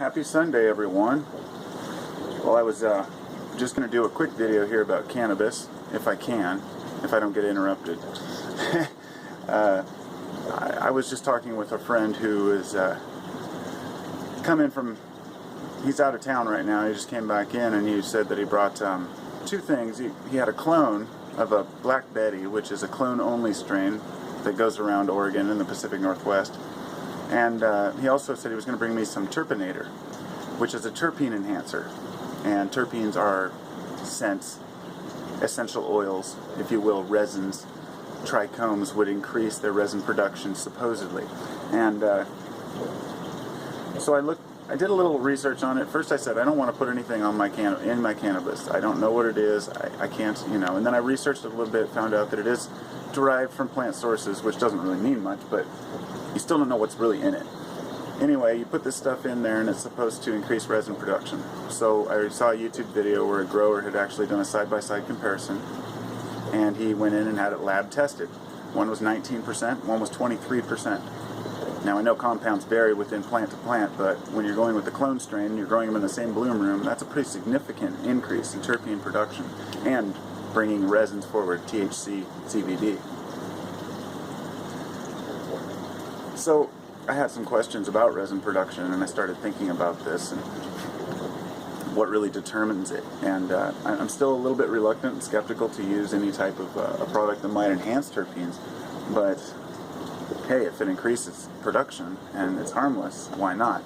Happy Sunday, everyone. Well, I was just going to do a quick video here about cannabis, if I can, if I don't get interrupted. I was just talking with a friend who is coming from, he's out of town right now, he just came back in, and he said that he brought two things. He had a clone of a Black Betty, which is a clone-only strain that goes around Oregon and the Pacific Northwest. And he also said he was going to bring me some Terpenator, which is a terpene enhancer. And terpenes are scents, essential oils, if you will, resins. Trichomes would increase their resin production, supposedly. And so I did a little research on it. First I said, I don't want to put anything on in my cannabis. I don't know what it is. I can't, And then I researched it a little bit, found out that it is derived from plant sources, which doesn't really mean much, but you still don't know what's really in it. Anyway, you put this stuff in there and it's supposed to increase resin production. So I saw a YouTube video where a grower had actually done a side-by-side comparison, and he went in and had it lab tested. One was 19%, one was 23%. Now I know compounds vary within plant to plant, but when you're going with the clone strain, you're growing them in the same bloom room, that's a pretty significant increase in terpene production and bringing resins forward, THC, CBD. So I had some questions about resin production, and I started thinking about this and what really determines it. And I'm still a little bit reluctant and skeptical to use any type of a product that might enhance terpenes, but hey, if it increases production and it's harmless, why not?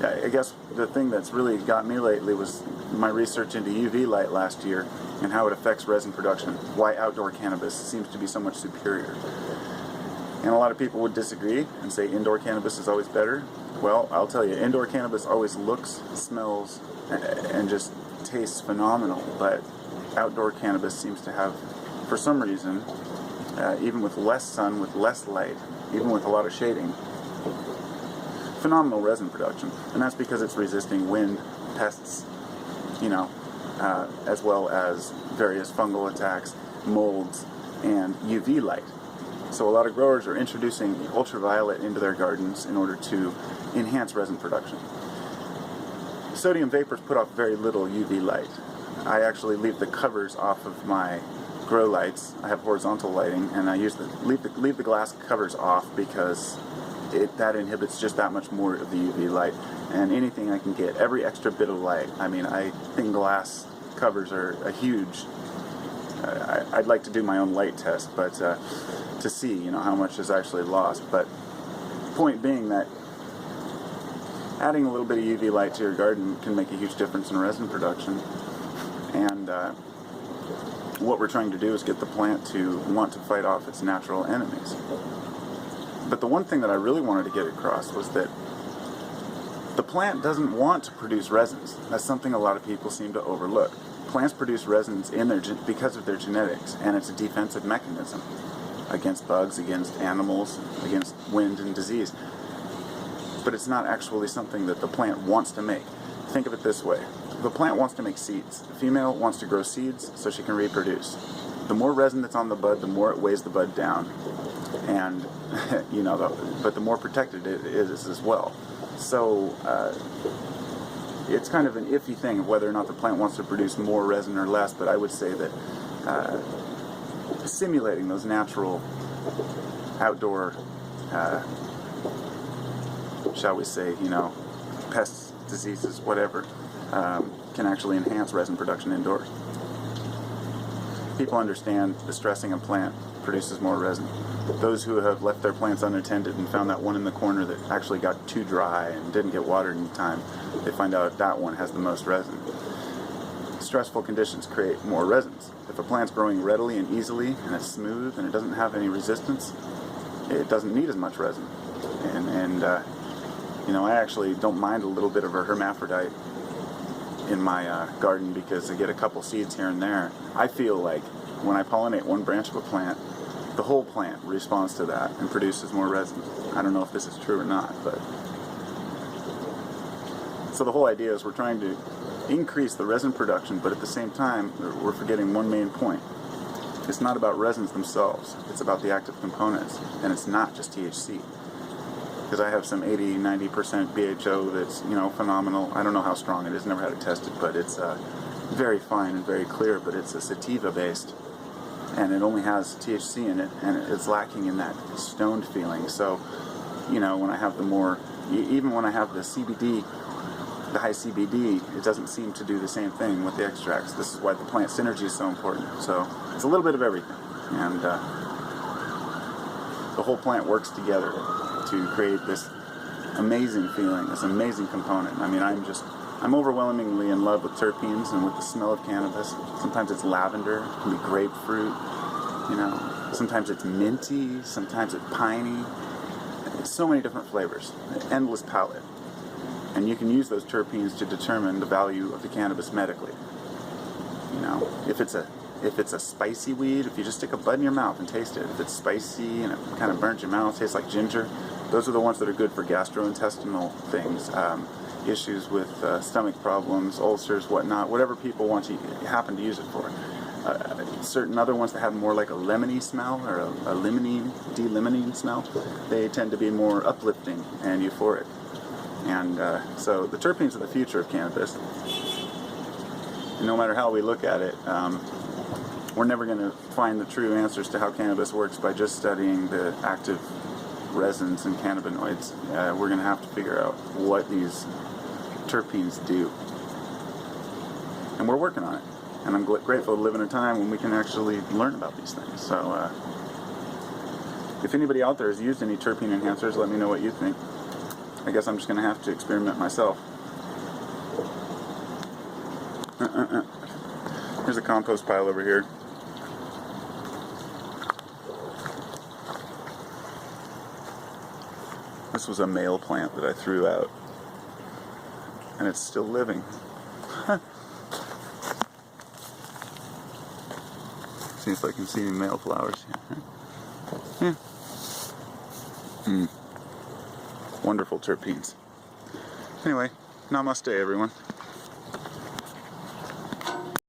I guess the thing that's really got me lately was my research into UV light last year and how it affects resin production, why outdoor cannabis seems to be so much superior. And a lot of people would disagree and say indoor cannabis is always better. Well, I'll tell you, indoor cannabis always looks, smells, and just tastes phenomenal, but outdoor cannabis seems to have, for some reason, even with less sun, with less light, even with a lot of shading, phenomenal resin production. And that's because it's resisting wind, pests, as well as various fungal attacks, molds, and UV light. So a lot of growers are introducing ultraviolet into their gardens in order to enhance resin production. Sodium vapors put off very little UV light. I actually leave the covers off of my grow lights. I have horizontal lighting, and I leave the glass covers off because that inhibits just that much more of the UV light. And anything I can get, every extra bit of light. I mean, I think glass covers are a huge. I'd like to do my own light test, but to see, how much is actually lost. But point being that adding a little bit of UV light to your garden can make a huge difference in resin production. And what we're trying to do is get the plant to want to fight off its natural enemies. But the one thing that I really wanted to get across was that the plant doesn't want to produce resins. That's something a lot of people seem to overlook. Plants produce resins because of their genetics, and it's a defensive mechanism against bugs, against animals, against wind and disease. But it's not actually something that the plant wants to make. Think of it this way. The plant wants to make seeds. The female wants to grow seeds so she can reproduce. The more resin that's on the bud, the more it weighs the bud down. And, but the more protected it is as well. So, it's kind of an iffy thing of whether or not the plant wants to produce more resin or less, but I would say that simulating those natural outdoor, shall we say, pests, diseases, whatever, can actually enhance resin production indoors. People understand the stressing a plant produces more resin. Those who have left their plants unattended and found that one in the corner that actually got too dry and didn't get watered in time, they find out that one has the most resin. Stressful conditions create more resins. If a plant's growing readily and easily and it's smooth and it doesn't have any resistance, it doesn't need as much resin. And I actually don't mind a little bit of a hermaphrodite in my garden because I get a couple seeds here and there. I feel like when I pollinate one branch of a plant, the whole plant responds to that and produces more resin. I don't know if this is true or not, but so the whole idea is we're trying to increase the resin production, but at the same time we're forgetting one main point. It's not about resins themselves, it's about the active components, and it's not just THC. because I have some 80-90% BHO that's, you know, phenomenal. I don't know how strong it is, never had it tested, but it's very fine and very clear, but it's a sativa based, and it only has THC in it, and it's lacking in that stoned feeling. So, you know, when I have the more, even when I have the CBD, the high CBD, it doesn't seem to do the same thing with the extracts. This is why the plant synergy is so important. So it's a little bit of everything, and the whole plant works together to create this amazing feeling, this amazing component. I mean, I'm overwhelmingly in love with terpenes and with the smell of cannabis. Sometimes it's lavender, it can be grapefruit, you know, sometimes it's minty, sometimes it's piney. So many different flavors, an endless palette. And you can use those terpenes to determine the value of the cannabis medically. You know, if it's a spicy weed, if you just stick a bud in your mouth and taste it, if it's spicy and it kind of burns your mouth, tastes like ginger, those are the ones that are good for gastrointestinal things, issues with stomach problems, ulcers, whatnot, whatever people want to happen to use it for. Certain other ones that have more like a lemony smell or a de-limonene smell, they tend to be more uplifting and euphoric. And so the terpenes are the future of cannabis. And no matter how we look at it, we're never going to find the true answers to how cannabis works by just studying the active resins and cannabinoids. We're going to have to figure out what these terpenes do. And we're working on it. And I'm grateful to live in a time when we can actually learn about these things. So if anybody out there has used any terpene enhancers, let me know what you think. I guess I'm just going to have to experiment myself. Here's a compost pile over here. This was a male plant that I threw out. And it's still living. See if I can see any male flowers here. Yeah. Wonderful terpenes. Anyway, namaste everyone.